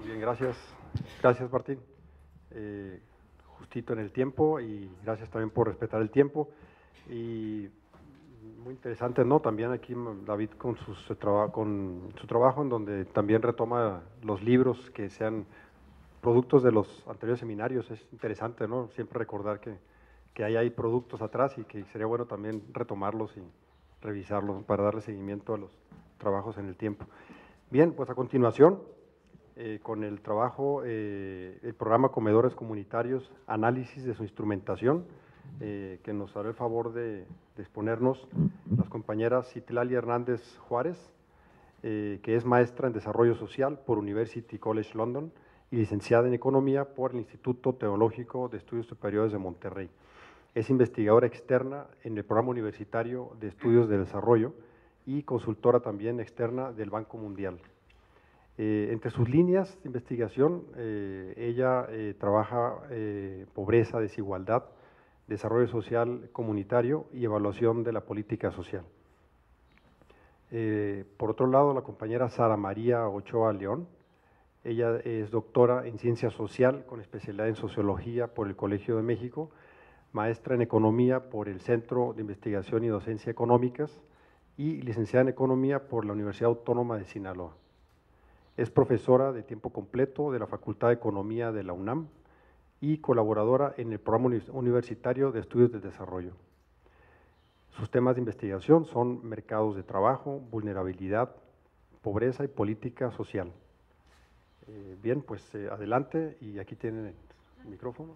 Muy bien, gracias. Gracias, Martín. Justito en el tiempo y gracias también por respetar el tiempo. Y muy interesante, ¿no? También aquí David con con su trabajo en donde también retoma los libros que sean productos de los anteriores seminarios. Es interesante, ¿no? Siempre recordar que ahí hay productos atrás y que sería bueno también retomarlos y revisarlos para darle seguimiento a los trabajos en el tiempo. Bien, pues a continuación, con el trabajo, el programa Comedores Comunitarios, análisis de su instrumentación, que nos hará el favor de exponernos las compañeras Citlali Hernández Juárez, que es maestra en Desarrollo Social por University College London y licenciada en Economía por el Instituto Tecnológico de Estudios Superiores de Monterrey. Es investigadora externa en el Programa Universitario de Estudios de Desarrollo y consultora también externa del Banco Mundial. Entre sus líneas de investigación, ella trabaja pobreza, desigualdad, desarrollo social comunitario y evaluación de la política social. Por otro lado, la compañera Sara María Ochoa León, ella es doctora en ciencia social con especialidad en sociología por el Colegio de México, maestra en economía por el Centro de Investigación y Docencia Económicas y licenciada en economía por la Universidad Autónoma de Sinaloa. Es profesora de tiempo completo de la Facultad de Economía de la UNAM y colaboradora en el Programa Universitario de Estudios de Desarrollo. Sus temas de investigación son mercados de trabajo, vulnerabilidad, pobreza y política social. Bien, pues adelante y aquí tienen el micrófono.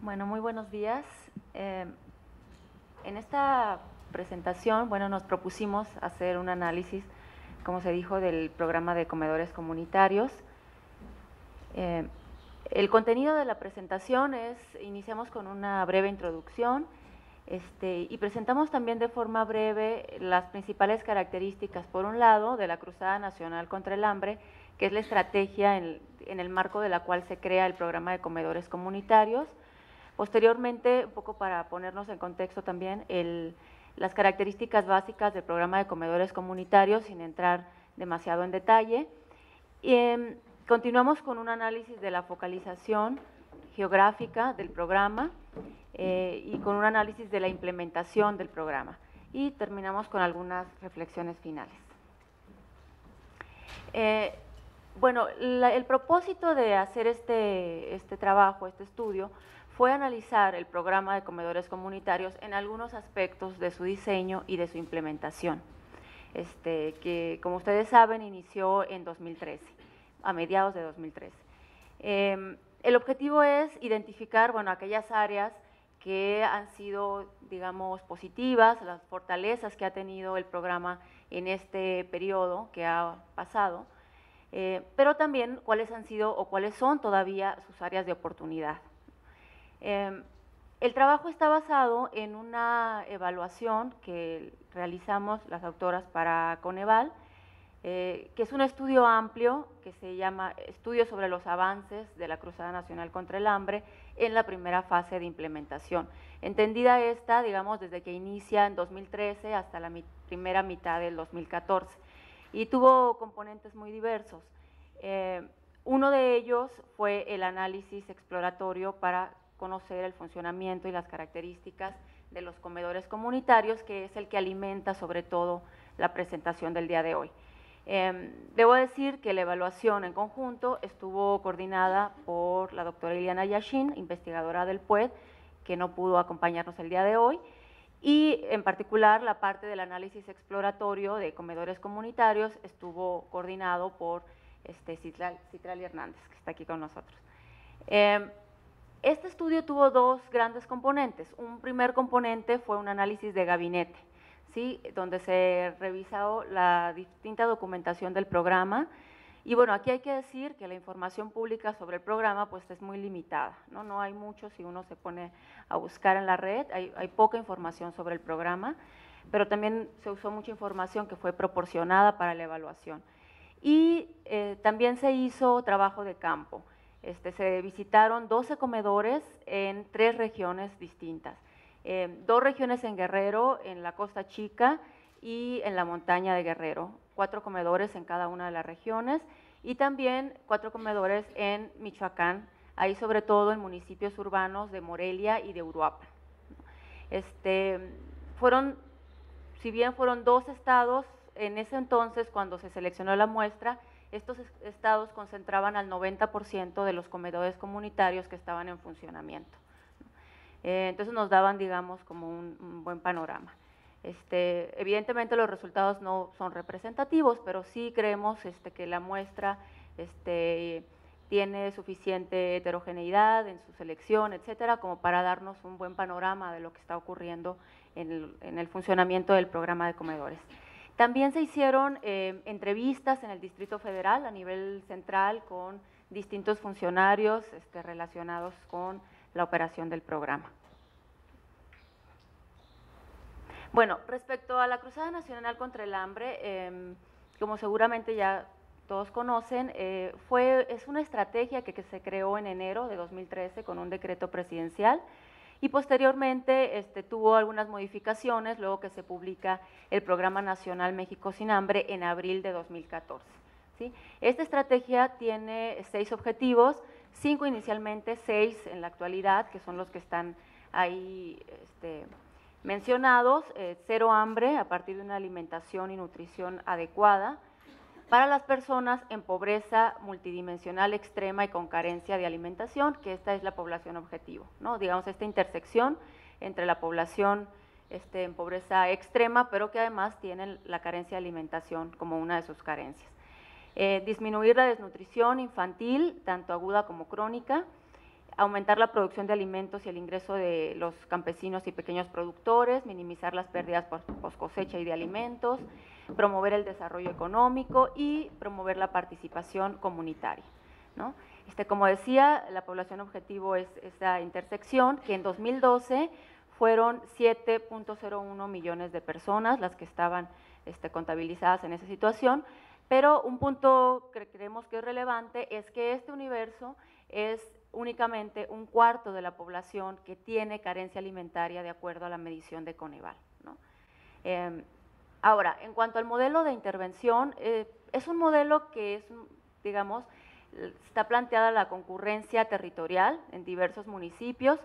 Bueno, muy buenos días. En esta presentación, bueno, nos propusimos hacer un análisis, como se dijo, del programa de comedores comunitarios. El contenido de la presentación es, iniciamos con una breve introducción y presentamos también de forma breve las principales características, por un lado, de la Cruzada Nacional contra el Hambre, que es la estrategia en el marco de la cual se crea el programa de comedores comunitarios. Posteriormente, un poco para ponernos en contexto también, las características básicas del programa de comedores comunitarios, sin entrar demasiado en detalle. Continuamos con un análisis de la focalización geográfica del programa y con un análisis de la implementación del programa. Y terminamos con algunas reflexiones finales. Bueno, el propósito de hacer este trabajo, este estudio, fue analizar el programa de comedores comunitarios en algunos aspectos de su diseño y de su implementación, que como ustedes saben inició en 2013, a mediados de 2013. El objetivo es identificar, bueno, aquellas áreas que han sido, digamos, positivas, las fortalezas que ha tenido el programa en este periodo que ha pasado, pero también cuáles han sido o cuáles son todavía sus áreas de oportunidad. El trabajo está basado en una evaluación que realizamos las autoras para Coneval, que es un estudio amplio que se llama Estudio sobre los avances de la Cruzada Nacional contra el Hambre en la primera fase de implementación. Entendida esta, digamos, desde que inicia en 2013 hasta la primera mitad del 2014. Y tuvo componentes muy diversos. Uno de ellos fue el análisis exploratorio para conocer el funcionamiento y las características de los comedores comunitarios, que es el que alimenta sobre todo la presentación del día de hoy. Debo decir que la evaluación en conjunto estuvo coordinada por la doctora Iliana Yashin, investigadora del PUED, que no pudo acompañarnos el día de hoy, y en particular la parte del análisis exploratorio de comedores comunitarios estuvo coordinado por Citlali Hernández, que está aquí con nosotros. Este estudio tuvo dos grandes componentes. Un primer componente fue un análisis de gabinete, ¿sí?, donde se revisó la distinta documentación del programa. Y bueno, aquí hay que decir que la información pública sobre el programa pues es muy limitada, ¿no? No hay mucho, si uno se pone a buscar en la red, hay poca información sobre el programa, pero también se usó mucha información que fue proporcionada para la evaluación. Y también se hizo trabajo de campo. Se visitaron 12 comedores en 3 regiones distintas. 2 regiones en Guerrero, en la Costa Chica y en la montaña de Guerrero, 4 comedores en cada una de las regiones y también 4 comedores en Michoacán, ahí sobre todo en municipios urbanos de Morelia y de Uruapan. Si bien fueron 2 estados, en ese entonces, cuando se seleccionó la muestra, estos estados concentraban al 90% de los comedores comunitarios que estaban en funcionamiento. Entonces nos daban, digamos, como un buen panorama. Evidentemente los resultados no son representativos, pero sí creemos que la muestra tiene suficiente heterogeneidad en su selección, etcétera, como para darnos un buen panorama de lo que está ocurriendo en el funcionamiento del programa de comedores. También se hicieron entrevistas en el Distrito Federal a nivel central con distintos funcionarios relacionados con la operación del programa. Bueno, respecto a la Cruzada Nacional contra el Hambre, como seguramente ya todos conocen, es una estrategia que se creó en enero de 2013 con un decreto presidencial y posteriormente tuvo algunas modificaciones luego que se publica el Programa Nacional México Sin Hambre en abril de 2014. ¿Sí? Esta estrategia tiene 6 objetivos, 5 inicialmente, 6 en la actualidad, que son los que están ahí mencionados: 0 hambre a partir de una alimentación y nutrición adecuada para las personas en pobreza multidimensional extrema y con carencia de alimentación, que esta es la población objetivo, ¿no? Digamos, esta intersección entre la población en pobreza extrema, pero que además tienen la carencia de alimentación como una de sus carencias. Disminuir la desnutrición infantil, tanto aguda como crónica, aumentar la producción de alimentos y el ingreso de los campesinos y pequeños productores, minimizar las pérdidas post cosecha y de alimentos, promover el desarrollo económico y promover la participación comunitaria, ¿no? Como decía, la población objetivo es esa intersección, que en 2012 fueron 7.01 millones de personas las que estaban contabilizadas en esa situación, pero un punto que creemos que es relevante es que este universo es únicamente un cuarto de la población que tiene carencia alimentaria de acuerdo a la medición de Coneval, ¿no? Ahora, en cuanto al modelo de intervención, es un modelo que es, digamos, está planteada la concurrencia territorial en diversos municipios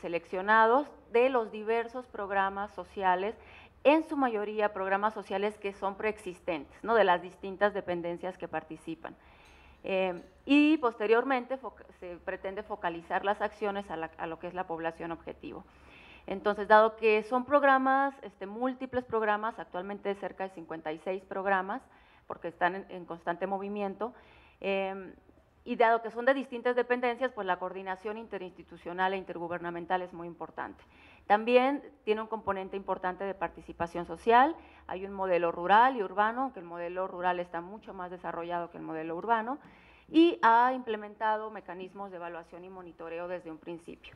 seleccionados de los diversos programas sociales, en su mayoría programas sociales que son preexistentes, ¿no? De las distintas dependencias que participan. Y posteriormente se pretende focalizar las acciones a lo que es la población objetivo. Entonces, dado que son programas, múltiples programas, actualmente cerca de 56 programas, porque están en constante movimiento, y dado que son de distintas dependencias, pues la coordinación interinstitucional e intergubernamental es muy importante. También tiene un componente importante de participación social, hay un modelo rural y urbano, aunque el modelo rural está mucho más desarrollado que el modelo urbano, y ha implementado mecanismos de evaluación y monitoreo desde un principio.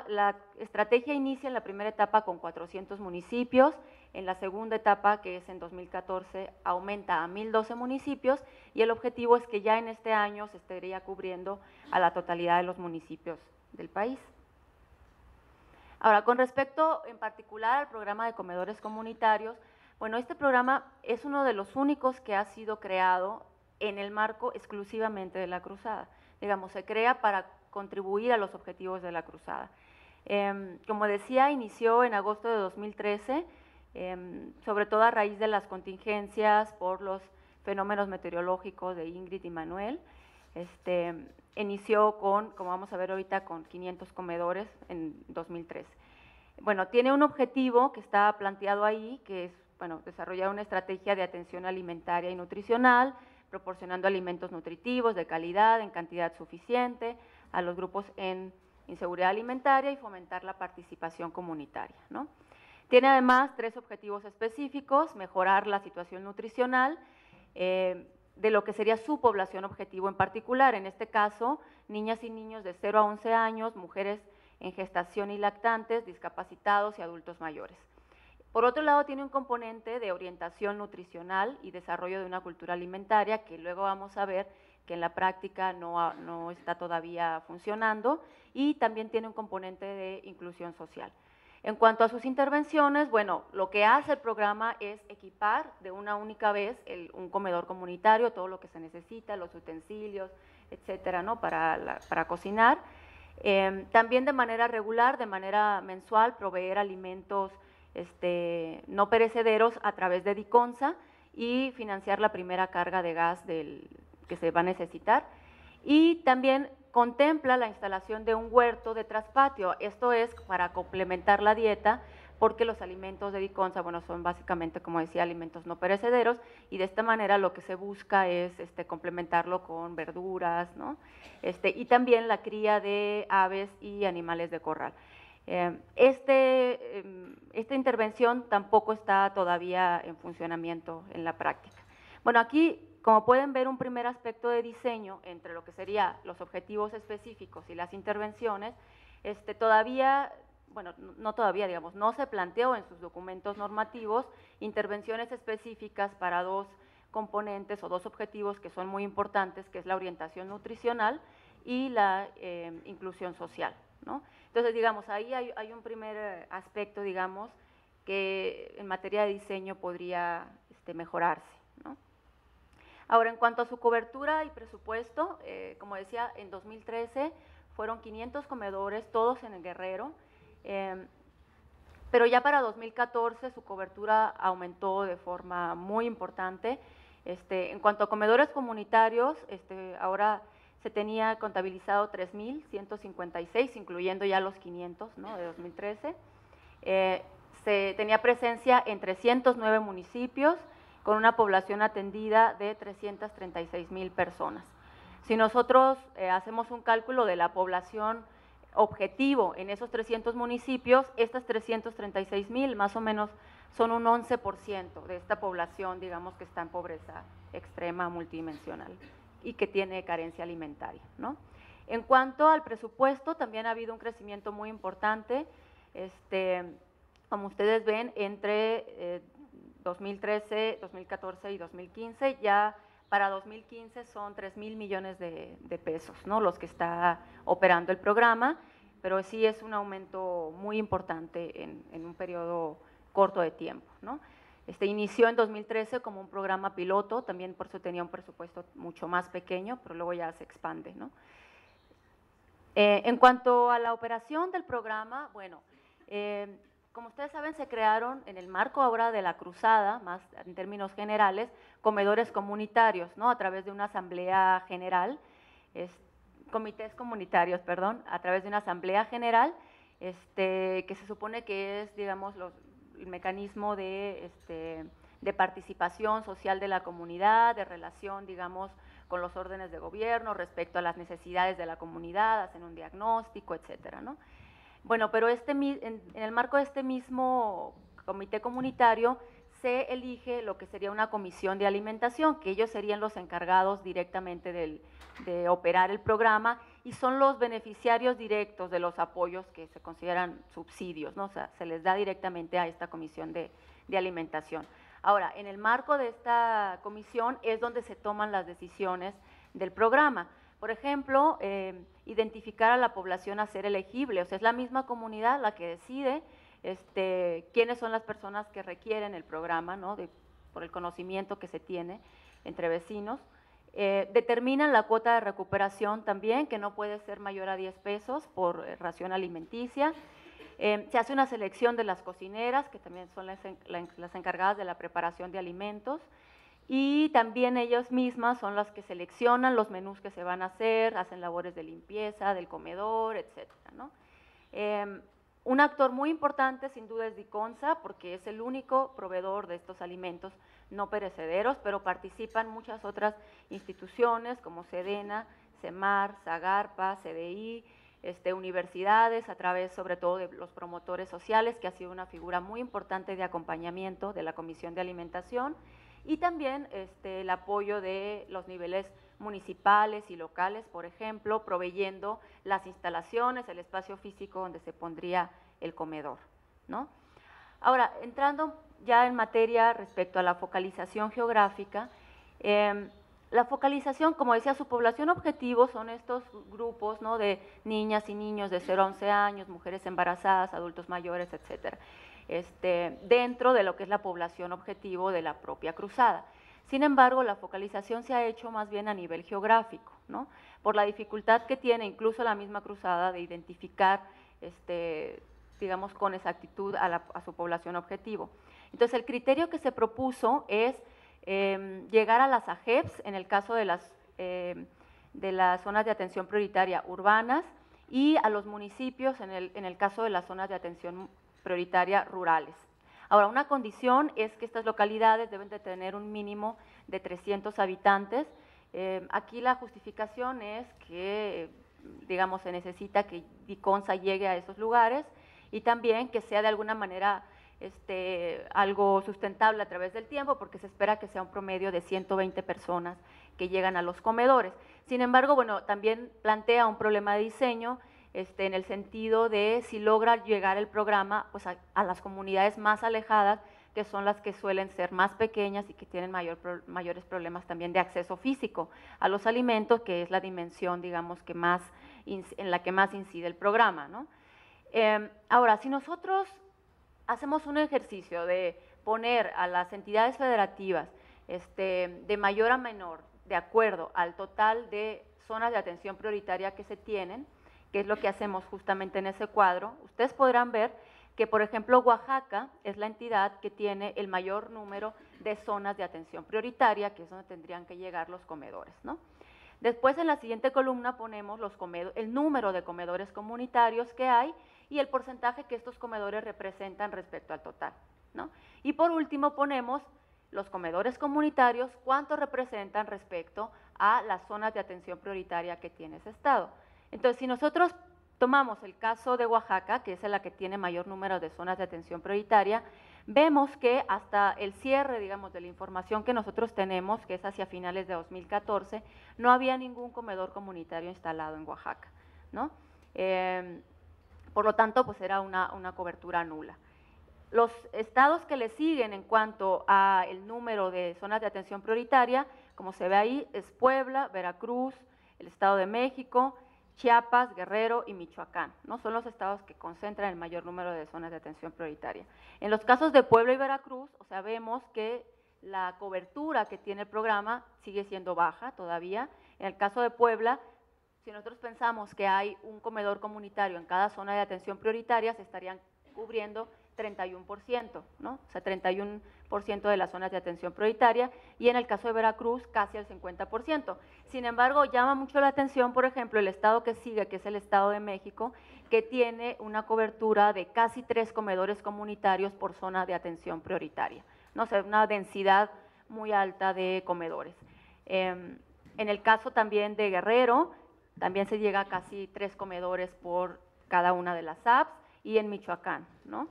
La estrategia inicia en la primera etapa con 400 municipios, en la segunda etapa, que es en 2014, aumenta a 1.012 municipios y el objetivo es que ya en este año se estaría cubriendo a la totalidad de los municipios del país. Ahora, con respecto en particular al programa de comedores comunitarios, bueno, este programa es uno de los únicos que ha sido creado en el marco exclusivamente de la Cruzada. Digamos, se crea para contribuir a los objetivos de la Cruzada. Como decía, inició en agosto de 2013, sobre todo a raíz de las contingencias por los fenómenos meteorológicos de Ingrid y Manuel. Inició con, como vamos a ver ahorita, con 500 comedores en 2013. Bueno, tiene un objetivo que está planteado ahí, que es, bueno, desarrollar una estrategia de atención alimentaria y nutricional, proporcionando alimentos nutritivos de calidad, en cantidad suficiente, a los grupos en inseguridad alimentaria y fomentar la participación comunitaria, ¿no? Tiene además 3 objetivos específicos: mejorar la situación nutricional de lo que sería su población objetivo en particular, en este caso, niñas y niños de 0 a 11 años, mujeres en gestación y lactantes, discapacitados y adultos mayores. Por otro lado, tiene un componente de orientación nutricional y desarrollo de una cultura alimentaria, que luego vamos a ver que en la práctica no está todavía funcionando, y también tiene un componente de inclusión social. En cuanto a sus intervenciones, bueno, lo que hace el programa es equipar de una única vez un comedor comunitario, todo lo que se necesita, los utensilios, etcétera, ¿no? para cocinar. También de manera regular, de manera mensual, proveer alimentos no perecederos a través de Diconsa y financiar la primera carga de gas que se va a necesitar. Y también contempla la instalación de un huerto de traspatio. Esto es para complementar la dieta, porque los alimentos de Diconsa, bueno, son básicamente, como decía, alimentos no perecederos, y de esta manera lo que se busca es complementarlo con verduras, ¿no? Y también la cría de aves y animales de corral. Esta intervención tampoco está todavía en funcionamiento en la práctica. Bueno, aquí, como pueden ver, un primer aspecto de diseño entre lo que serían los objetivos específicos y las intervenciones, todavía, bueno, no todavía, digamos, no se planteó en sus documentos normativos intervenciones específicas para dos componentes o dos objetivos que son muy importantes, que es la orientación nutricional y la inclusión social, ¿no? Entonces, digamos, ahí hay un primer aspecto, digamos, que en materia de diseño podría mejorarse, ¿no? Ahora, en cuanto a su cobertura y presupuesto, como decía, en 2013 fueron 500 comedores, todos en el Guerrero, pero ya para 2014 su cobertura aumentó de forma muy importante. En cuanto a comedores comunitarios, ahora se tenía contabilizado 3.156, incluyendo ya los 500, ¿no?, de 2013. Se tenía presencia en 309 municipios, con una población atendida de 336,000 personas. Si nosotros hacemos un cálculo de la población objetivo en esos 300 municipios, estas 336,000 más o menos son un 11% de esta población, digamos, que está en pobreza extrema multidimensional y que tiene carencia alimentaria, ¿no? En cuanto al presupuesto, también ha habido un crecimiento muy importante, como ustedes ven, entre 2013, 2014 y 2015, ya para 2015 son 3,000 millones de pesos, ¿no?, los que está operando el programa, pero sí es un aumento muy importante en un periodo corto de tiempo, ¿no? Inició en 2013 como un programa piloto, también por eso tenía un presupuesto mucho más pequeño, pero luego ya se expande, ¿no? En cuanto a la operación del programa, bueno, como ustedes saben, se crearon en el marco ahora de la cruzada, más en términos generales, comedores comunitarios, ¿no?, a través de una asamblea general, comités comunitarios, perdón, a través de una asamblea general, que se supone que es, digamos, el mecanismo de participación social de la comunidad, de relación, digamos, con los órdenes de gobierno respecto a las necesidades de la comunidad, hacen un diagnóstico, etcétera, ¿no? Bueno, pero en el marco de este mismo comité comunitario se elige lo que sería una comisión de alimentación, que ellos serían los encargados directamente de operar el programa y son los beneficiarios directos de los apoyos que se consideran subsidios, ¿no? O sea, se les da directamente a esta comisión de alimentación. Ahora, en el marco de esta comisión es donde se toman las decisiones del programa. Por ejemplo, identificar a la población a ser elegible, o sea, es la misma comunidad la que decide quiénes son las personas que requieren el programa, ¿no?, por el conocimiento que se tiene entre vecinos. Determinan la cuota de recuperación también, que no puede ser mayor a 10 pesos por ración alimenticia. Se hace una selección de las cocineras, que también son las encargadas de la preparación de alimentos, y también ellas mismas son las que seleccionan los menús que se van a hacer, hacen labores de limpieza del comedor, etcétera, ¿no? Un actor muy importante sin duda es Diconsa, porque es el único proveedor de estos alimentos no perecederos, pero participan muchas otras instituciones como Sedena, Semar, Zagarpa, CDI, universidades, a través sobre todo de los promotores sociales, que ha sido una figura muy importante de acompañamiento de la Comisión de Alimentación, y también el apoyo de los niveles municipales y locales, por ejemplo, proveyendo las instalaciones, el espacio físico donde se pondría el comedor, ¿no? Ahora, entrando ya en materia respecto a la focalización geográfica, La focalización, como decía, su población objetivo son estos grupos, ¿no?, de niñas y niños de 0 a 11 años, mujeres embarazadas, adultos mayores, etcétera, dentro de lo que es la población objetivo de la propia cruzada. Sin embargo, la focalización se ha hecho más bien a nivel geográfico, ¿no?, por la dificultad que tiene incluso la misma cruzada de identificar, digamos, con exactitud a su población objetivo. Entonces, el criterio que se propuso es llegar a las AGEPs, en el caso de las zonas de atención prioritaria urbanas, y a los municipios en el caso de las zonas de atención prioritaria rurales. Ahora, una condición es que estas localidades deben de tener un mínimo de 300 habitantes. Aquí la justificación es que, digamos, se necesita que DICONSA llegue a esos lugares y también que sea de alguna manera algo sustentable a través del tiempo, porque se espera que sea un promedio de 120 personas que llegan a los comedores. Sin embargo, bueno, también plantea un problema de diseño en el sentido de si logra llegar el programa pues a las comunidades más alejadas, que son las que suelen ser más pequeñas y que tienen mayores problemas también de acceso físico a los alimentos, que es la dimensión, digamos, en la que más incide el programa, ¿no? Ahora, si nosotros hacemos un ejercicio de poner a las entidades federativas de mayor a menor, de acuerdo al total de zonas de atención prioritaria que se tienen, que es lo que hacemos justamente en ese cuadro, ustedes podrán ver que, por ejemplo, Oaxaca es la entidad que tiene el mayor número de zonas de atención prioritaria, que es donde tendrían que llegar los comedores, ¿no? Después, en la siguiente columna ponemos el número de comedores comunitarios que hay y el porcentaje que estos comedores representan respecto al total, ¿no? Y por último ponemos los comedores comunitarios, cuánto representan respecto a las zonas de atención prioritaria que tiene ese estado. Entonces, si nosotros tomamos el caso de Oaxaca, que es la que tiene mayor número de zonas de atención prioritaria, vemos que hasta el cierre, digamos, de la información que nosotros tenemos, que es hacia finales de 2014, no había ningún comedor comunitario instalado en Oaxaca, ¿no? Por lo tanto, pues era una cobertura nula. Los estados que le siguen en cuanto a el número de zonas de atención prioritaria, como se ve ahí, es Puebla, Veracruz, el Estado de México, Chiapas, Guerrero y Michoacán, ¿no? Son los estados que concentran el mayor número de zonas de atención prioritaria. En los casos de Puebla y Veracruz, o sea, vemos que la cobertura que tiene el programa sigue siendo baja todavía. En el caso de Puebla, si nosotros pensamos que hay un comedor comunitario en cada zona de atención prioritaria, se estarían cubriendo 31%, ¿no? O sea, 31% de las zonas de atención prioritaria, y en el caso de Veracruz casi el 50%. Sin embargo, llama mucho la atención, por ejemplo, el estado que sigue, que es el Estado de México, que tiene una cobertura de casi 3 comedores comunitarios por zona de atención prioritaria, ¿no? O sea, una densidad muy alta de comedores. En el caso también de Guerrero, también se llega a casi 3 comedores por cada una de las apps, y en Michoacán, ¿no?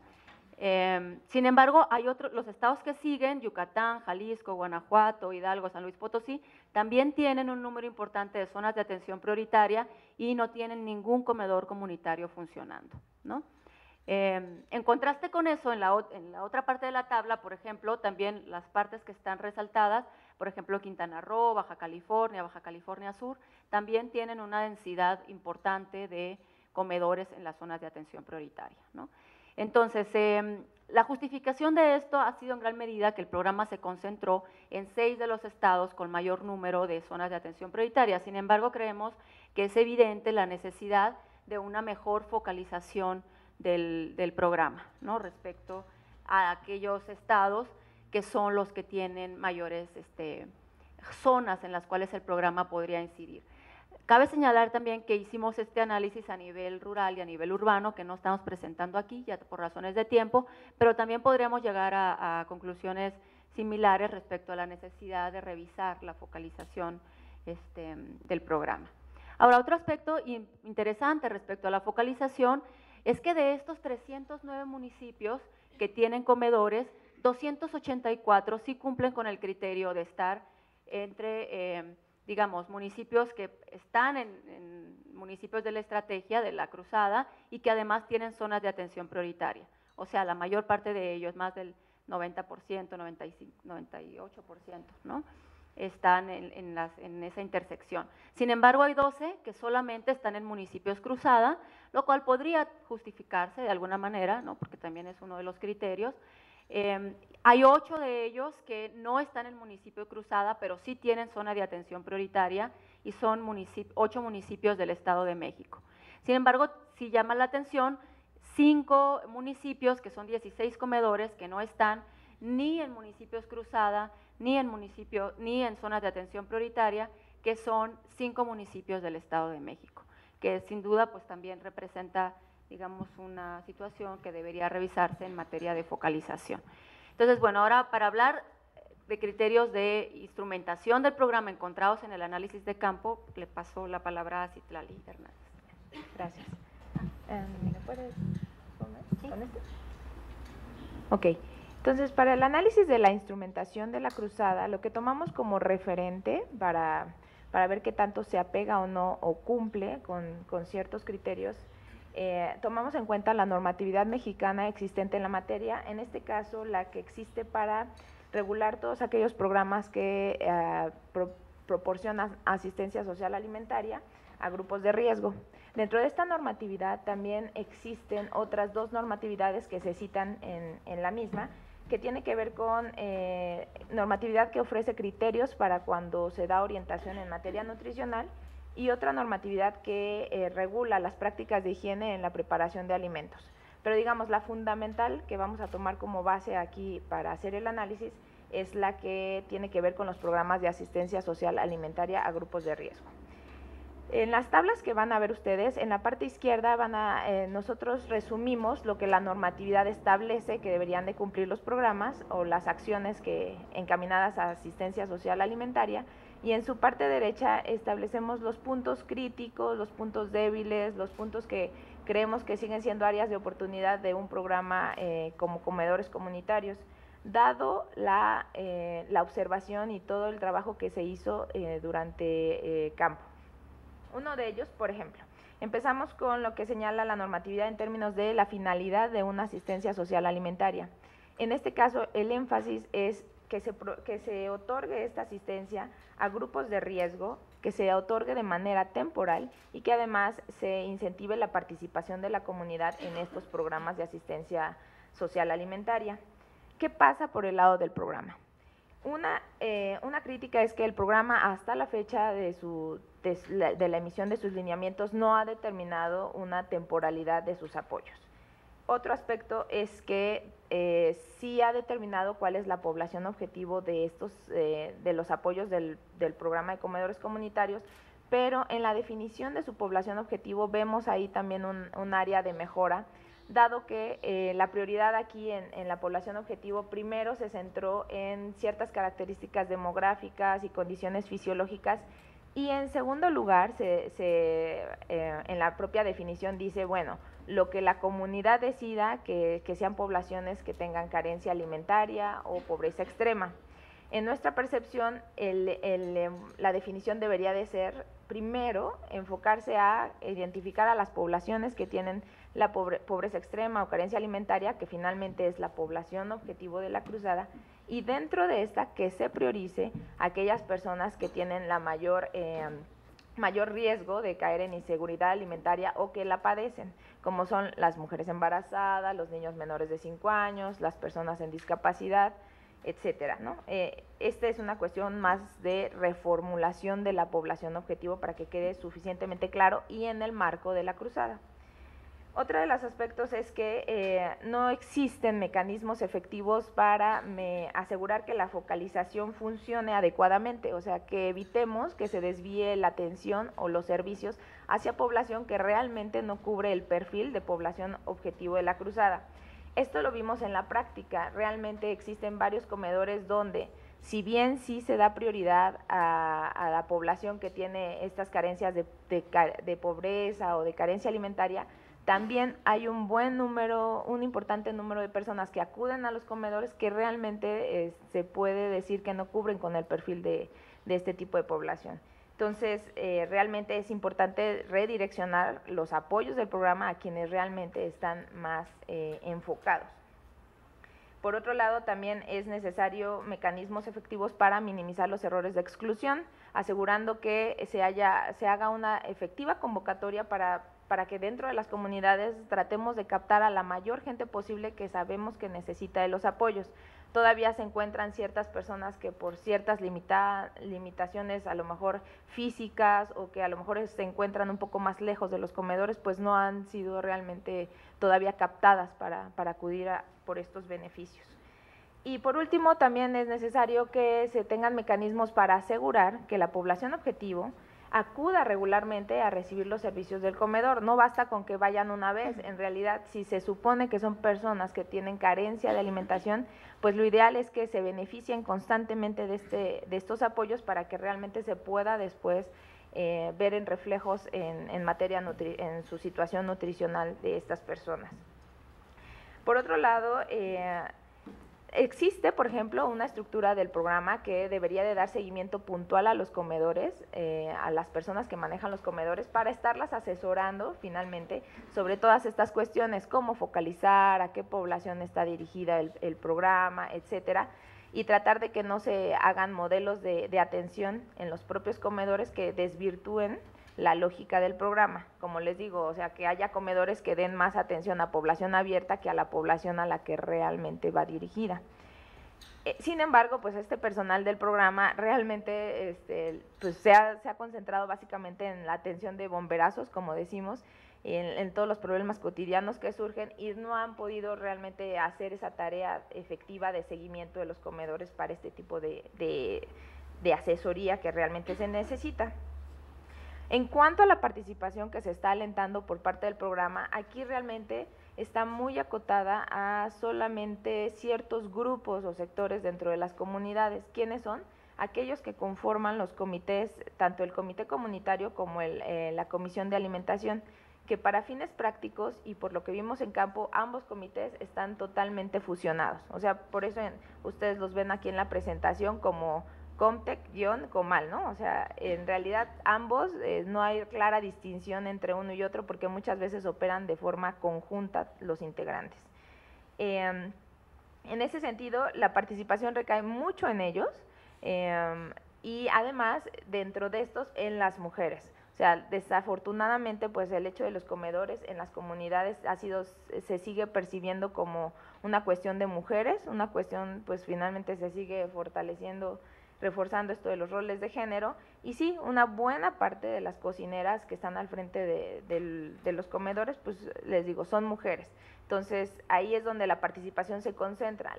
Sin embargo, hay los estados que siguen, Yucatán, Jalisco, Guanajuato, Hidalgo, San Luis Potosí, también tienen un número importante de zonas de atención prioritaria y no tienen ningún comedor comunitario funcionando, ¿no? En contraste con eso, en la otra parte de la tabla, por ejemplo, también las partes que están resaltadas, por ejemplo, Quintana Roo, Baja California Sur, también tienen una densidad importante de comedores en las zonas de atención prioritaria, ¿no? Entonces, la justificación de esto ha sido en gran medida que el programa se concentró en 6 de los estados con mayor número de zonas de atención prioritaria. Sin embargo, creemos que es evidente la necesidad de una mejor focalización del programa, ¿no? Respecto a aquellos estados que son los que tienen mayores zonas en las cuales el programa podría incidir. Cabe señalar también que hicimos este análisis a nivel rural y a nivel urbano, que no estamos presentando aquí, ya por razones de tiempo, pero también podríamos llegar a conclusiones similares respecto a la necesidad de revisar la focalización del programa. Ahora, otro aspecto interesante respecto a la focalización es que de estos 309 municipios que tienen comedores, 284 sí cumplen con el criterio de estar entre digamos, municipios que están en municipios de la estrategia, de la cruzada, y que además tienen zonas de atención prioritaria. O sea, la mayor parte de ellos, más del 90%, 95, 98%, ¿no? están en esa intersección. Sin embargo, hay 12 que solamente están en municipios cruzada, lo cual podría justificarse de alguna manera, ¿no? Porque también es uno de los criterios. Hay 8 de ellos que no están en municipio cruzada, pero sí tienen zona de atención prioritaria y son 8 municipios del Estado de México. Sin embargo, sí llama la atención 5 municipios, que son 16 comedores, que no están ni en municipios cruzada, ni en zonas de atención prioritaria, que son 5 municipios del Estado de México, que sin duda pues también representa, digamos, una situación que debería revisarse en materia de focalización. Entonces, bueno, ahora para hablar de criterios de instrumentación del programa encontrados en el análisis de campo, le paso la palabra a Citlali Hernández. Gracias. ¿Me puedes poner con este? Ok. Entonces, para el análisis de la instrumentación de la cruzada, lo que tomamos como referente para ver qué tanto se apega o no o cumple con ciertos criterios, tomamos en cuenta la normatividad mexicana existente en la materia, en este caso la que existe para regular todos aquellos programas que proporcionan asistencia social alimentaria a grupos de riesgo. Dentro de esta normatividad también existen otras 2 normatividades que se citan en la misma, que tiene que ver con normatividad que ofrece criterios para cuando se da orientación en materia nutricional y otra normatividad que regula las prácticas de higiene en la preparación de alimentos. Pero digamos, la fundamental que vamos a tomar como base aquí para hacer el análisis es la que tiene que ver con los programas de asistencia social alimentaria a grupos de riesgo. En las tablas que van a ver ustedes, en la parte izquierda nosotros resumimos lo que la normatividad establece que deberían de cumplir los programas o las acciones encaminadas a asistencia social alimentaria, y en su parte derecha establecemos los puntos críticos, los puntos débiles, los puntos que creemos que siguen siendo áreas de oportunidad de un programa como comedores comunitarios, dado la observación y todo el trabajo que se hizo durante campo. Uno de ellos, por ejemplo, empezamos con lo que señala la normatividad en términos de la finalidad de una asistencia social alimentaria. En este caso, el énfasis es que se otorgue esta asistencia a grupos de riesgo, que se otorgue de manera temporal y que además se incentive la participación de la comunidad en estos programas de asistencia social alimentaria. ¿Qué pasa por el lado del programa? Una crítica es que el programa hasta la fecha de la emisión de sus lineamientos no ha determinado una temporalidad de sus apoyos. Otro aspecto es que sí ha determinado cuál es la población objetivo de los apoyos del programa de comedores comunitarios, pero en la definición de su población objetivo vemos ahí también un área de mejora, dado que la prioridad aquí en la población objetivo primero se centró en ciertas características demográficas y condiciones fisiológicas, y en segundo lugar en la propia definición dice, bueno, lo que la comunidad decida que sean poblaciones que tengan carencia alimentaria o pobreza extrema. En nuestra percepción, la definición debería de ser, primero, enfocarse a identificar a las poblaciones que tienen la pobreza extrema o carencia alimentaria, que finalmente es la población objetivo de la cruzada, y dentro de esta que se priorice aquellas personas que tienen la mayor riesgo de caer en inseguridad alimentaria o que la padecen, como son las mujeres embarazadas, los niños menores de 5 años, las personas en discapacidad, etcétera, ¿no? Esta es una cuestión más de reformulación de la población objetivo para que quede suficientemente claro y en el marco de la cruzada. Otro de los aspectos es que no existen mecanismos efectivos para asegurar que la focalización funcione adecuadamente, o sea, que evitemos que se desvíe la atención o los servicios hacia población que realmente no cubre el perfil de población objetivo de la cruzada. Esto lo vimos en la práctica, realmente existen varios comedores donde, si bien sí se da prioridad a la población que tiene estas carencias de pobreza o de carencia alimentaria, también hay un importante número de personas que acuden a los comedores que realmente se puede decir que no cubren con el perfil de este tipo de población. Entonces, realmente es importante redireccionar los apoyos del programa a quienes realmente están más enfocados. Por otro lado, también es necesario mecanismos efectivos para minimizar los errores de exclusión, asegurando que se haga una efectiva convocatoria para que dentro de las comunidades tratemos de captar a la mayor gente posible que sabemos que necesita de los apoyos. Todavía se encuentran ciertas personas que por ciertas limitaciones a lo mejor físicas o que a lo mejor se encuentran un poco más lejos de los comedores, pues no han sido realmente todavía captadas para acudir por estos beneficios. Y por último, también es necesario que se tengan mecanismos para asegurar que la población objetivo acuda regularmente a recibir los servicios del comedor. No basta con que vayan una vez, en realidad si se supone que son personas que tienen carencia de alimentación, pues lo ideal es que se beneficien constantemente de estos apoyos para que realmente se pueda después ver en reflejos en su situación nutricional de estas personas. Por otro lado, existe, por ejemplo, una estructura del programa que debería de dar seguimiento puntual a los comedores, a las personas que manejan los comedores, para estarlas asesorando finalmente sobre todas estas cuestiones, cómo focalizar, a qué población está dirigida el programa, etcétera, y tratar de que no se hagan modelos de atención en los propios comedores que desvirtúen la lógica del programa. Como les digo, o sea, que haya comedores que den más atención a población abierta que a la población a la que realmente va dirigida. Sin embargo, pues este personal del programa realmente pues se ha concentrado básicamente en la atención de bomberazos, como decimos, en todos los problemas cotidianos que surgen, y no han podido realmente hacer esa tarea efectiva de seguimiento de los comedores para este tipo de asesoría que realmente se necesita. En cuanto a la participación que se está alentando por parte del programa, aquí realmente está muy acotada a solamente ciertos grupos o sectores dentro de las comunidades. ¿Quiénes son? Aquellos que conforman los comités, tanto el comité comunitario como la comisión de alimentación, que para fines prácticos y por lo que vimos en campo, ambos comités están totalmente fusionados. O sea, por eso ustedes los ven aquí en la presentación como Comtec-Comal, ¿no? O sea, en realidad ambos no hay clara distinción entre uno y otro porque muchas veces operan de forma conjunta los integrantes. En ese sentido, la participación recae mucho en ellos y además dentro de estos en las mujeres. O sea, desafortunadamente, pues el hecho de los comedores en las comunidades se sigue percibiendo como una cuestión de mujeres, una cuestión, pues finalmente se sigue reforzando esto de los roles de género, y sí, una buena parte de las cocineras que están al frente de los comedores, pues les digo, son mujeres. Entonces, ahí es donde la participación se concentra.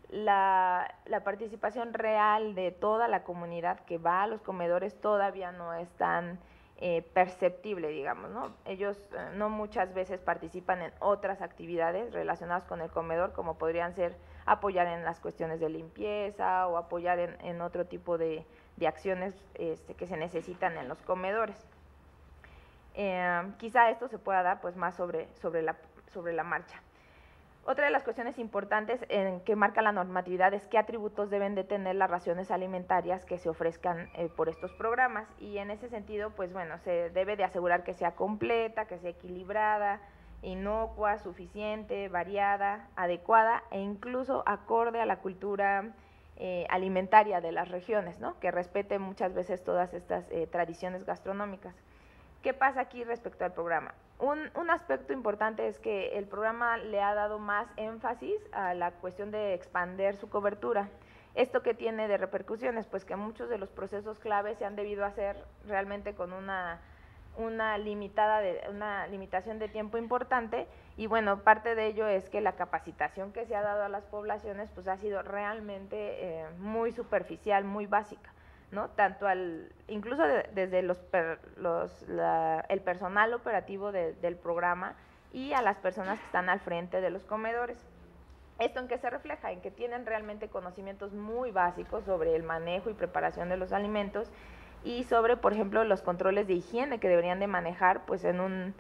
La participación real de toda la comunidad que va a los comedores todavía no es tan perceptible, digamos, ¿no? Ellos no muchas veces participan en otras actividades relacionadas con el comedor, como podrían ser apoyar en las cuestiones de limpieza o apoyar en otro tipo de acciones que se necesitan en los comedores. Quizá esto se pueda dar pues más sobre la marcha. Otra de las cuestiones importantes en que marca la normatividad es qué atributos deben de tener las raciones alimentarias que se ofrezcan por estos programas, y en ese sentido, pues bueno, se debe de asegurar que sea completa, que sea equilibrada, inocua, suficiente, variada, adecuada e incluso acorde a la cultura alimentaria de las regiones, ¿no? Que respete muchas veces todas estas tradiciones gastronómicas. ¿Qué pasa aquí respecto al programa? Un aspecto importante es que el programa le ha dado más énfasis a la cuestión de expandir su cobertura. ¿Esto qué tiene de repercusiones? Pues que muchos de los procesos clave se han debido hacer realmente con una limitación de tiempo importante, y bueno, parte de ello es que la capacitación que se ha dado a las poblaciones pues ha sido realmente muy superficial, muy básica, ¿no? Tanto incluso desde el personal operativo del programa y a las personas que están al frente de los comedores. ¿Esto en qué se refleja? En que tienen realmente conocimientos muy básicos sobre el manejo y preparación de los alimentos y sobre, por ejemplo, los controles de higiene que deberían de manejar pues en un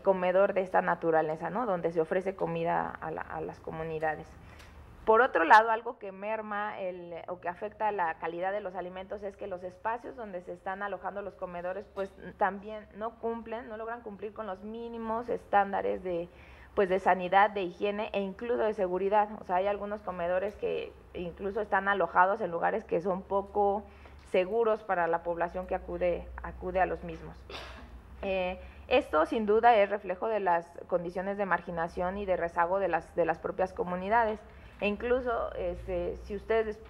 comedor de esta naturaleza, ¿no? Donde se ofrece comida a las comunidades. Por otro lado, algo que merma o que afecta la calidad de los alimentos es que los espacios donde se están alojando los comedores pues también no logran cumplir con los mínimos estándares de pues de sanidad, de higiene e incluso de seguridad. O sea, hay algunos comedores que incluso están alojados en lugares que son poco seguros para la población que acude a los mismos. Esto sin duda es reflejo de las condiciones de marginación y de rezago de las propias comunidades. E incluso, si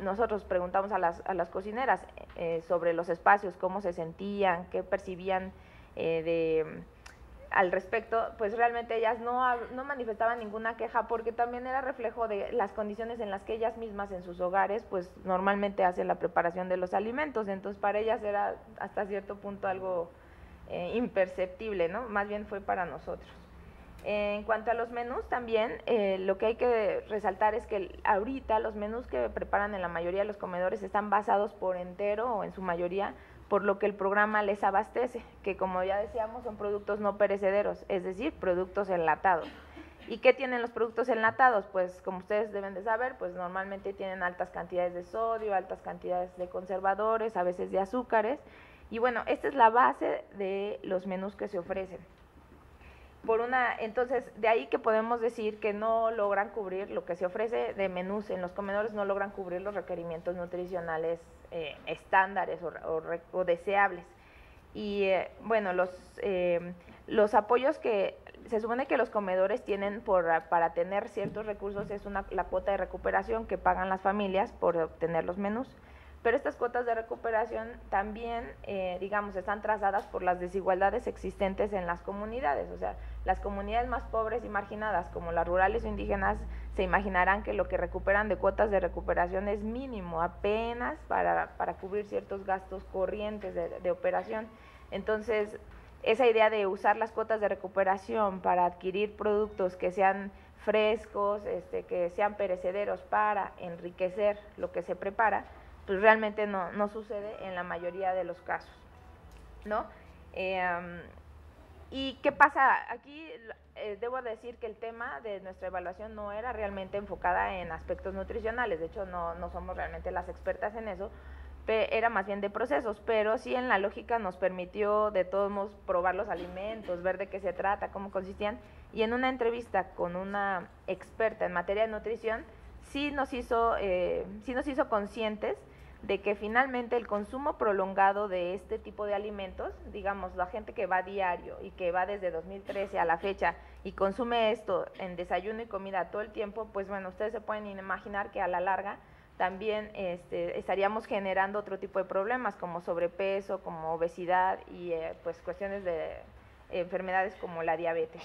nosotros preguntamos a las cocineras sobre los espacios, cómo se sentían, qué percibían al respecto, pues realmente ellas no manifestaban ninguna queja, porque también era reflejo de las condiciones en las que ellas mismas en sus hogares pues normalmente hacen la preparación de los alimentos. Entonces para ellas era hasta cierto punto algo imperceptible, ¿no? Más bien fue para nosotros. En cuanto a los menús también, lo que hay que resaltar es que ahorita los menús que preparan en la mayoría de los comedores están basados por entero o en su mayoría por lo que el programa les abastece, que como ya decíamos son productos no perecederos, es decir, productos enlatados. ¿Y qué tienen los productos enlatados? Pues como ustedes deben de saber, pues normalmente tienen altas cantidades de sodio, altas cantidades de conservadores, a veces de azúcares, y bueno, esta es la base de los menús que se ofrecen. Entonces, de ahí que podemos decir que no logran cubrir lo que se ofrece de menús en los comedores, no logran cubrir los requerimientos nutricionales estándares o deseables. Y bueno, los apoyos que se supone que los comedores tienen para tener ciertos recursos es la cuota de recuperación que pagan las familias por obtener los menús. Pero estas cuotas de recuperación también, digamos, están trazadas por las desigualdades existentes en las comunidades. O sea, las comunidades más pobres y marginadas, como las rurales o indígenas, se imaginarán que lo que recuperan de cuotas de recuperación es mínimo, apenas para cubrir ciertos gastos corrientes de operación. Entonces, esa idea de usar las cuotas de recuperación para adquirir productos que sean frescos, que sean perecederos para enriquecer lo que se prepara, pues realmente no sucede en la mayoría de los casos, ¿no? ¿Y qué pasa? Aquí debo decir que el tema de nuestra evaluación no era realmente enfocada en aspectos nutricionales, de hecho no somos realmente las expertas en eso, era más bien de procesos, pero sí en la lógica nos permitió de todos modos probar los alimentos, ver de qué se trata, cómo consistían, y en una entrevista con una experta en materia de nutrición, sí nos hizo conscientes de que finalmente el consumo prolongado de este tipo de alimentos, digamos, la gente que va diario y que va desde 2013 a la fecha y consume esto en desayuno y comida todo el tiempo, pues bueno, ustedes se pueden imaginar que a la larga también estaríamos generando otro tipo de problemas como sobrepeso, como obesidad y pues cuestiones de enfermedades como la diabetes.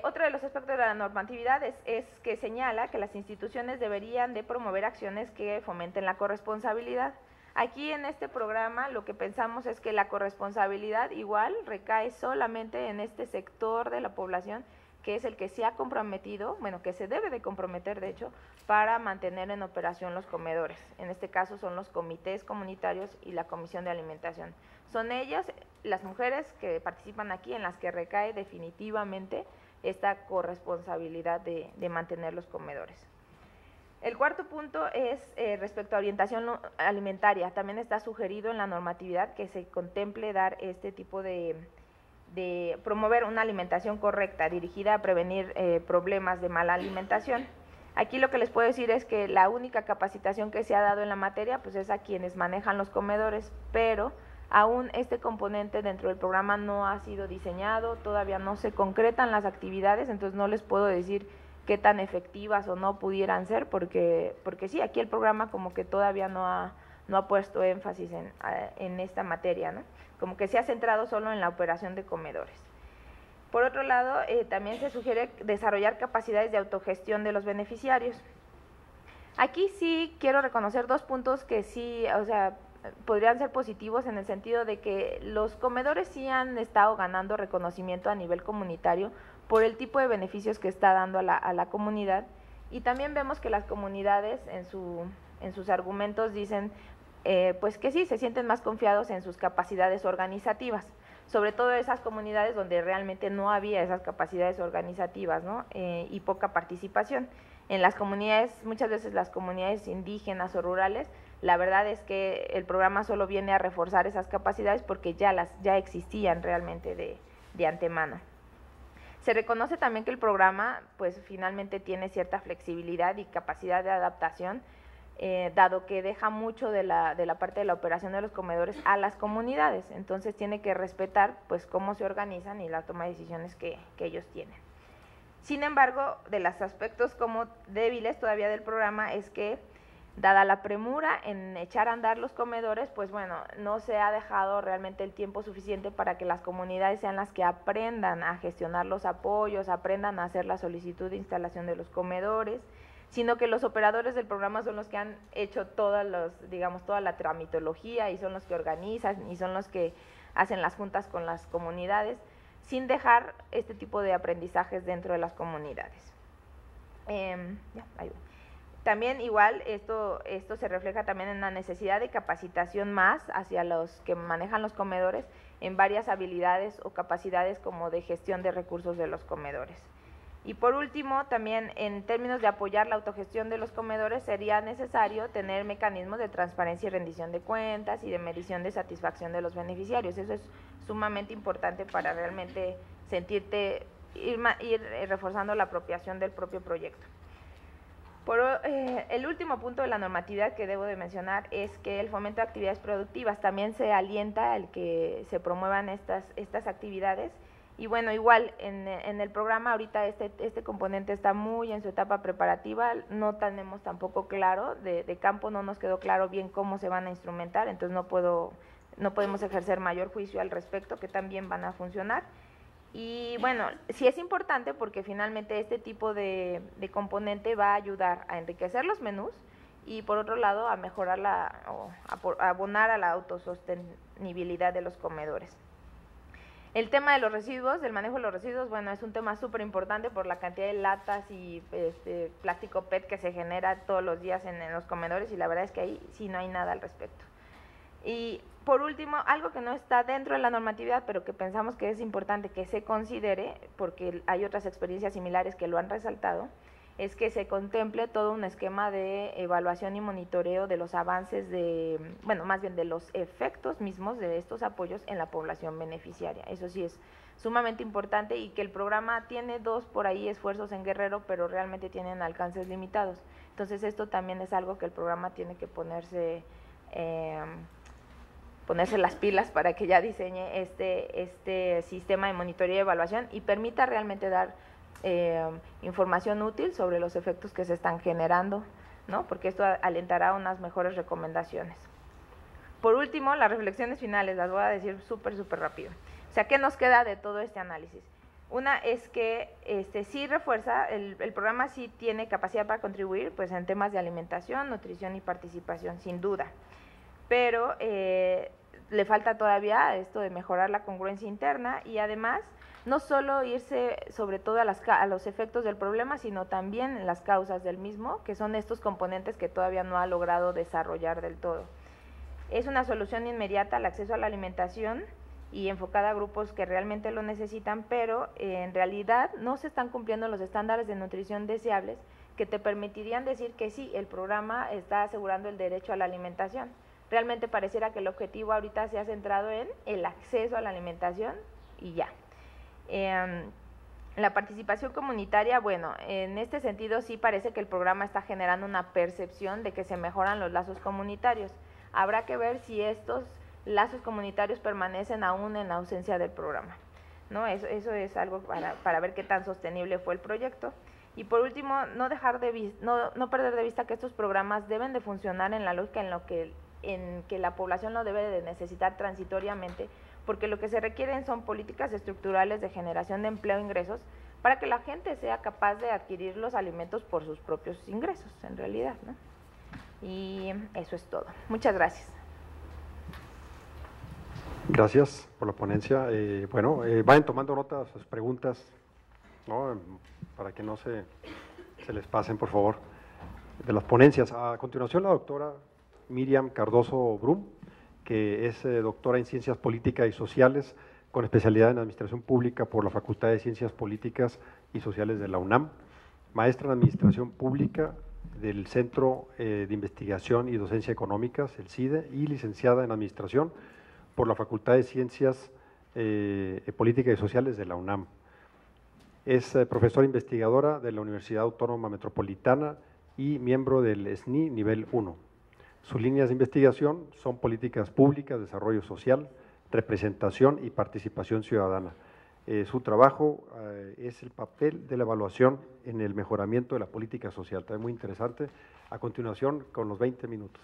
Otro de los aspectos de la normatividad es que señala que las instituciones deberían de promover acciones que fomenten la corresponsabilidad. Aquí en este programa lo que pensamos es que la corresponsabilidad igual recae solamente en este sector de la población que es el que se ha comprometido, bueno, que se debe de comprometer de hecho, para mantener en operación los comedores. En este caso son los comités comunitarios y la comisión de alimentación. Son ellas, las mujeres que participan aquí, en las que recae definitivamente esta corresponsabilidad de mantener los comedores. El cuarto punto es respecto a orientación alimentaria. También está sugerido en la normatividad que se contemple dar este tipo de promover una alimentación correcta, dirigida a prevenir problemas de mala alimentación. Aquí lo que les puedo decir es que la única capacitación que se ha dado en la materia pues es a quienes manejan los comedores, pero aún este componente dentro del programa no ha sido diseñado, todavía no se concretan las actividades, entonces no les puedo decir qué tan efectivas o no pudieran ser, porque sí, aquí el programa como que todavía no ha puesto énfasis en esta materia, ¿no? Como que se ha centrado solo en la operación de comedores. Por otro lado, también se sugiere desarrollar capacidades de autogestión de los beneficiarios. Aquí sí quiero reconocer dos puntos que sí, o sea, podrían ser positivos en el sentido de que los comedores sí han estado ganando reconocimiento a nivel comunitario por el tipo de beneficios que está dando a la comunidad, y también vemos que las comunidades en sus argumentos dicen pues que sí, se sienten más confiados en sus capacidades organizativas, sobre todo esas comunidades donde realmente no había esas capacidades organizativas, ¿no? Y poca participación. En las comunidades, muchas veces las comunidades indígenas o rurales, la verdad es que el programa solo viene a reforzar esas capacidades porque ya existían realmente de antemano. Se reconoce también que el programa, pues finalmente tiene cierta flexibilidad y capacidad de adaptación, dado que deja mucho de la parte de la operación de los comedores a las comunidades. Entonces tiene que respetar pues cómo se organizan y la toma de decisiones que ellos tienen. Sin embargo, de los aspectos como débiles todavía del programa es que, dada la premura en echar a andar los comedores, pues bueno, no se ha dejado realmente el tiempo suficiente para que las comunidades sean las que aprendan a gestionar los apoyos, aprendan a hacer la solicitud de instalación de los comedores, sino que los operadores del programa son los que han hecho toda la tramitología y son los que organizan y son los que hacen las juntas con las comunidades, sin dejar este tipo de aprendizajes dentro de las comunidades. También igual esto se refleja también en la necesidad de capacitación más hacia los que manejan los comedores en varias habilidades o capacidades como de gestión de recursos de los comedores. Y por último, también en términos de apoyar la autogestión de los comedores, sería necesario tener mecanismos de transparencia y rendición de cuentas y de medición de satisfacción de los beneficiarios. Eso es sumamente importante para realmente sentirte, ir reforzando la apropiación del propio proyecto. El último punto de la normatividad que debo de mencionar es que el fomento de actividades productivas también se alienta el que se promuevan estas actividades. Y bueno, igual en el programa ahorita este componente está muy en su etapa preparativa, no tenemos tampoco claro, de campo no nos quedó claro bien cómo se van a instrumentar, entonces no podemos ejercer mayor juicio al respecto, que también van a funcionar. Y bueno, sí es importante porque finalmente este tipo de componente va a ayudar a enriquecer los menús y por otro lado a mejorar a abonar a la autosostenibilidad de los comedores. El tema de los residuos, del manejo de los residuos, bueno, es un tema súper importante por la cantidad de latas y plástico PET que se genera todos los días en los comedores y la verdad es que ahí sí no hay nada al respecto. Y por último, algo que no está dentro de la normatividad, pero que pensamos que es importante que se considere, porque hay otras experiencias similares que lo han resaltado, es que se contemple todo un esquema de evaluación y monitoreo de los avances más bien de los efectos mismos de estos apoyos en la población beneficiaria. Eso sí es sumamente importante y que el programa tiene por ahí esfuerzos en Guerrero, pero realmente tienen alcances limitados. Entonces esto también es algo que el programa tiene que ponerse las pilas para que ya diseñe este sistema de monitoreo y evaluación y permita realmente dar información útil sobre los efectos que se están generando, ¿no? Porque esto alentará unas mejores recomendaciones. Por último, las reflexiones finales, las voy a decir súper rápido. O sea, ¿qué nos queda de todo este análisis? Una es que sí refuerza, el programa sí tiene capacidad para contribuir pues, en temas de alimentación, nutrición y participación, sin duda. Pero le falta todavía esto de mejorar la congruencia interna y además no solo irse sobre todo a los efectos del problema, sino también en las causas del mismo, que son estos componentes que todavía no ha logrado desarrollar del todo. Es una solución inmediata al acceso a la alimentación y enfocada a grupos que realmente lo necesitan, pero en realidad no se están cumpliendo los estándares de nutrición deseables que te permitirían decir que sí, el programa está asegurando el derecho a la alimentación. Realmente pareciera que el objetivo ahorita se ha centrado en el acceso a la alimentación y ya. La participación comunitaria, bueno, en este sentido sí parece que el programa está generando una percepción de que se mejoran los lazos comunitarios. Habrá que ver si estos lazos comunitarios permanecen aún en la ausencia del programa, ¿no? Eso es algo para ver qué tan sostenible fue el proyecto. Y por último, no perder de vista que estos programas deben de funcionar en la lógica en que la población lo debe de necesitar transitoriamente, porque lo que se requieren son políticas estructurales de generación de empleo e ingresos para que la gente sea capaz de adquirir los alimentos por sus propios ingresos, en realidad, ¿no? Y eso es todo. Muchas gracias. Gracias por la ponencia. Vayan tomando notas, sus preguntas, ¿no? Para que no se les pasen, por favor, de las ponencias. A continuación, la doctora Miriam Cardoso Brum, que es doctora en Ciencias Políticas y Sociales, con especialidad en Administración Pública por la Facultad de Ciencias Políticas y Sociales de la UNAM, maestra en Administración Pública del Centro de Investigación y Docencia Económicas, el CIDE, y licenciada en Administración por la Facultad de Ciencias Políticas y Sociales de la UNAM. Es profesora investigadora de la Universidad Autónoma Metropolitana y miembro del SNI Nivel 1. Sus líneas de investigación son políticas públicas, desarrollo social, representación y participación ciudadana. Su trabajo es el papel de la evaluación en el mejoramiento de la política social. También muy interesante. A continuación, con los 20 minutos.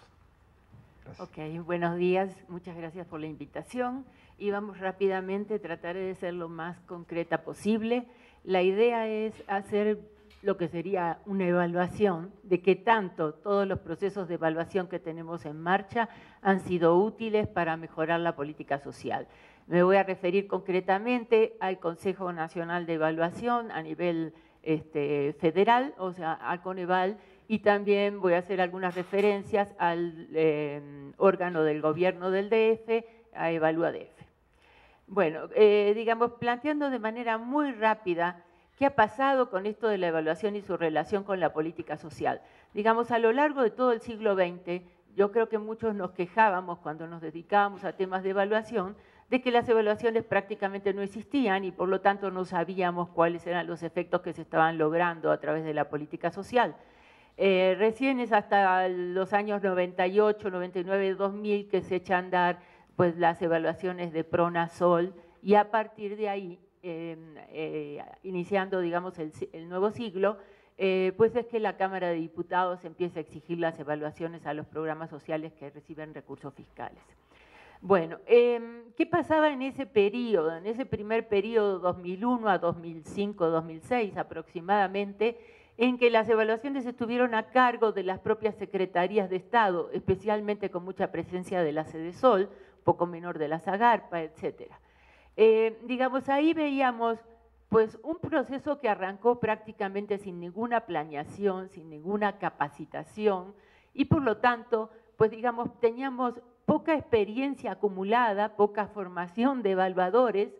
Gracias. Ok, buenos días, muchas gracias por la invitación y vamos rápidamente, trataré de ser lo más concreta posible. La idea es hacer lo que sería una evaluación de qué tanto todos los procesos de evaluación que tenemos en marcha han sido útiles para mejorar la política social. Me voy a referir concretamente al Consejo Nacional de Evaluación a nivel federal, o sea, al Coneval, y también voy a hacer algunas referencias al órgano del gobierno del DF, a EvaluaDF. Bueno, digamos, planteando de manera muy rápida qué ha pasado con esto de la evaluación y su relación con la política social. Digamos, a lo largo de todo el siglo XX, yo creo que muchos nos quejábamos cuando nos dedicábamos a temas de evaluación, de que las evaluaciones prácticamente no existían y por lo tanto no sabíamos cuáles eran los efectos que se estaban logrando a través de la política social. Recién es hasta los años 98, 99, 2000 que se echan a andar pues, las evaluaciones de PRONASOL y a partir de ahí, iniciando digamos el nuevo siglo, pues es que la Cámara de Diputados empieza a exigir las evaluaciones a los programas sociales que reciben recursos fiscales. Bueno, ¿qué pasaba en ese periodo? En ese primer periodo, 2001 a 2005, 2006 aproximadamente, en que las evaluaciones estuvieron a cargo de las propias secretarías de Estado, especialmente con mucha presencia de la Sedesol, poco menor de la Zagarpa, etcétera. Digamos, ahí veíamos pues un proceso que arrancó prácticamente sin ninguna planeación, sin ninguna capacitación y por lo tanto, pues digamos, teníamos poca experiencia acumulada, poca formación de evaluadores,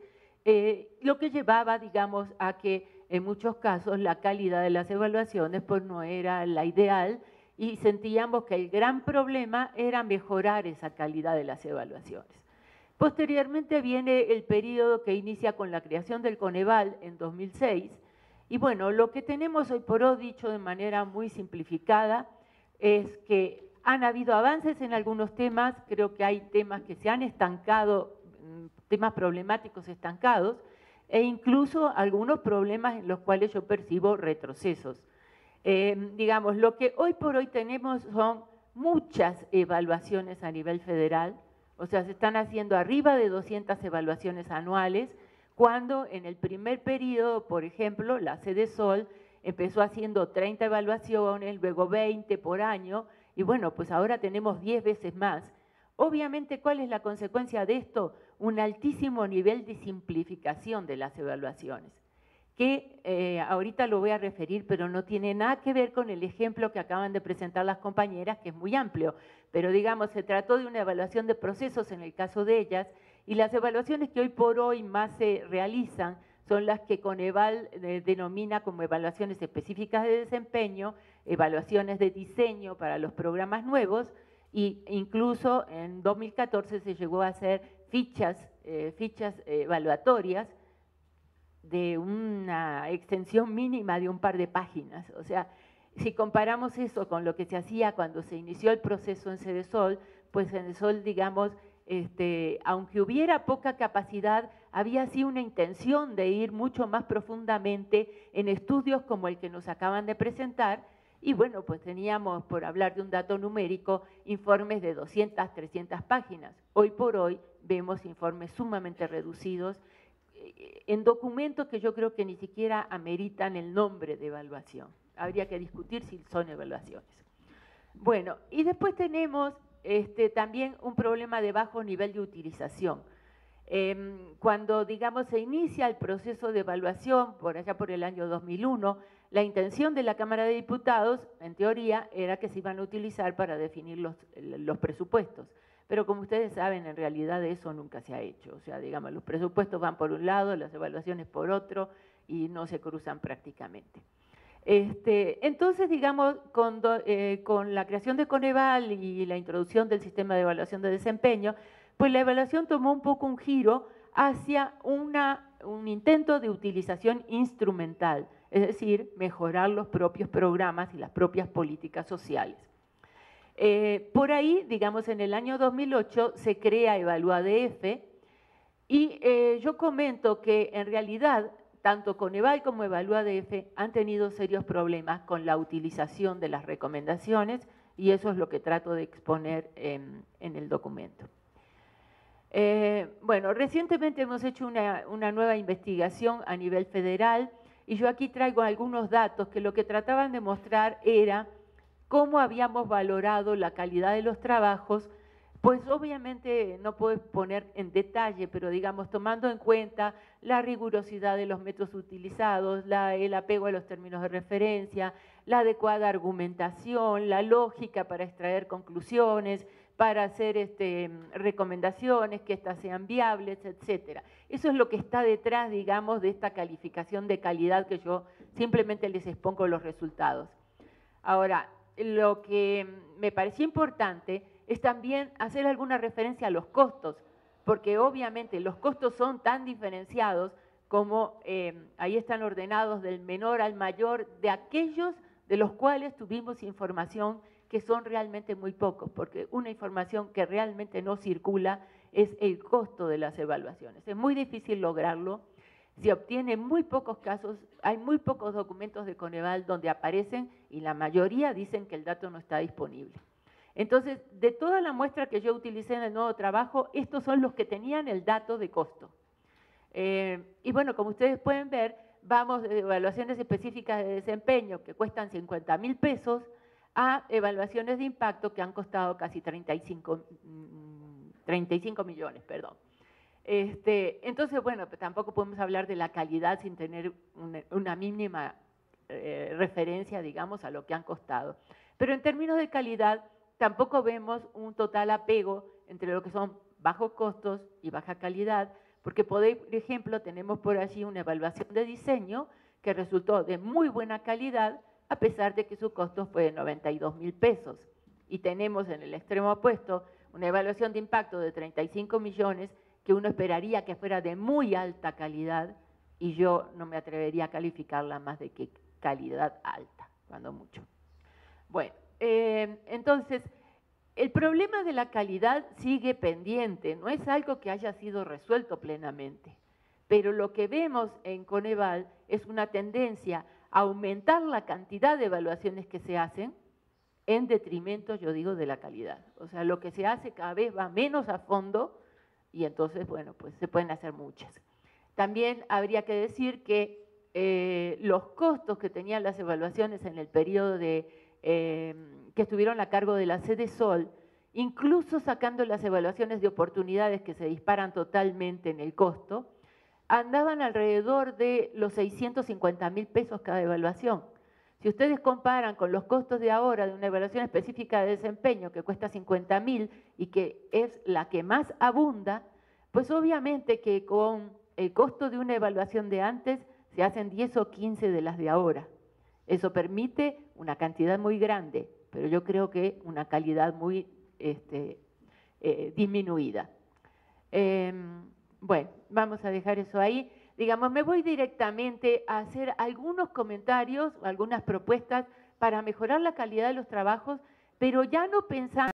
lo que llevaba, digamos, a que en muchos casos la calidad de las evaluaciones pues no era la ideal y sentíamos que el gran problema era mejorar esa calidad de las evaluaciones. Posteriormente viene el periodo que inicia con la creación del Coneval en 2006 y bueno, lo que tenemos hoy por hoy, dicho de manera muy simplificada, es que han habido avances en algunos temas, creo que hay temas que se han estancado, temas problemáticos estancados, e incluso algunos problemas en los cuales yo percibo retrocesos. Digamos, lo que hoy por hoy tenemos son muchas evaluaciones a nivel federal, o sea, se están haciendo arriba de 200 evaluaciones anuales, cuando en el primer periodo, por ejemplo, la Sedesol empezó haciendo 30 evaluaciones, luego 20 por año, y bueno, pues ahora tenemos 10 veces más. Obviamente, ¿cuál es la consecuencia de esto? Un altísimo nivel de simplificación de las evaluaciones, que ahorita lo voy a referir, pero no tiene nada que ver con el ejemplo que acaban de presentar las compañeras, que es muy amplio, pero digamos, se trató de una evaluación de procesos en el caso de ellas, y las evaluaciones que hoy por hoy más se realizan son las que Coneval denomina como evaluaciones específicas de desempeño, evaluaciones de diseño para los programas nuevos, e incluso en 2014 se llegó a hacer fichas evaluatorias de una extensión mínima de un par de páginas. O sea, si comparamos eso con lo que se hacía cuando se inició el proceso en Sedesol, pues en Sedesol, digamos, aunque hubiera poca capacidad, había sí una intención de ir mucho más profundamente en estudios como el que nos acaban de presentar, y bueno, pues teníamos, por hablar de un dato numérico, informes de 200, 300 páginas. Hoy por hoy vemos informes sumamente reducidos en documentos que yo creo que ni siquiera ameritan el nombre de evaluación. Habría que discutir si son evaluaciones. Bueno, y después tenemos también un problema de bajo nivel de utilización. Cuando, digamos, se inicia el proceso de evaluación, por allá por el año 2001, la intención de la Cámara de Diputados, en teoría, era que se iban a utilizar para definir los presupuestos. Pero como ustedes saben, en realidad eso nunca se ha hecho. O sea, digamos, los presupuestos van por un lado, las evaluaciones por otro, y no se cruzan prácticamente. Entonces, digamos, con la creación de Coneval y la introducción del sistema de evaluación de desempeño, pues la evaluación tomó un poco un giro hacia una un intento de utilización instrumental, es decir, mejorar los propios programas y las propias políticas sociales. Por ahí, digamos, en el año 2008 se crea EvaluaDF y yo comento que en realidad tanto Coneval como EvaluaDF han tenido serios problemas con la utilización de las recomendaciones y eso es lo que trato de exponer en el documento. Bueno, recientemente hemos hecho una nueva investigación a nivel federal y yo aquí traigo algunos datos que lo que trataban de mostrar era cómo habíamos valorado la calidad de los trabajos, pues obviamente no puedo poner en detalle, pero digamos tomando en cuenta la rigurosidad de los métodos utilizados, el apego a los términos de referencia, la adecuada argumentación, la lógica para extraer conclusiones, para hacer recomendaciones, que éstas sean viables, etcétera. Eso es lo que está detrás, digamos, de esta calificación de calidad que yo simplemente les expongo los resultados. Ahora, lo que me pareció importante es también hacer alguna referencia a los costos, porque obviamente los costos son tan diferenciados como ahí están ordenados del menor al mayor, de aquellos de los cuales tuvimos información que son realmente muy pocos, porque una información que realmente no circula es el costo de las evaluaciones. Es muy difícil lograrlo, se obtiene en muy pocos casos, hay muy pocos documentos de Coneval donde aparecen y la mayoría dicen que el dato no está disponible. Entonces, de toda la muestra que yo utilicé en el nuevo trabajo, estos son los que tenían el dato de costo. Y bueno, como ustedes pueden ver, vamos de evaluaciones específicas de desempeño que cuestan 50.000 pesos a evaluaciones de impacto que han costado casi 35 millones, perdón. Entonces, bueno, tampoco podemos hablar de la calidad sin tener una mínima referencia, digamos, a lo que han costado. Pero en términos de calidad, tampoco vemos un total apego entre lo que son bajos costos y baja calidad, porque, por ejemplo, tenemos por allí una evaluación de diseño que resultó de muy buena calidad, a pesar de que su costo fue de 92.000 pesos. Y tenemos en el extremo opuesto una evaluación de impacto de 35 millones que uno esperaría que fuera de muy alta calidad y yo no me atrevería a calificarla más de que calidad alta, cuando mucho. Bueno, entonces, el problema de la calidad sigue pendiente, no es algo que haya sido resuelto plenamente, pero lo que vemos en Coneval es una tendencia a aumentar la cantidad de evaluaciones que se hacen en detrimento, yo digo, de la calidad. O sea, lo que se hace cada vez va menos a fondo y entonces, bueno, pues se pueden hacer muchas. También habría que decir que los costos que tenían las evaluaciones en el periodo que estuvieron a cargo de la Sede Sol, incluso sacando las evaluaciones de oportunidades que se disparan totalmente en el costo, andaban alrededor de los 650.000 pesos cada evaluación. Si ustedes comparan con los costos de ahora de una evaluación específica de desempeño que cuesta 50.000 y que es la que más abunda, pues obviamente que con el costo de una evaluación de antes se hacen 10 o 15 de las de ahora. Eso permite una cantidad muy grande, pero yo creo que una calidad muy disminuida. Bueno, vamos a dejar eso ahí. Digamos, me voy directamente a hacer algunos comentarios, algunas propuestas para mejorar la calidad de los trabajos, pero ya no pensando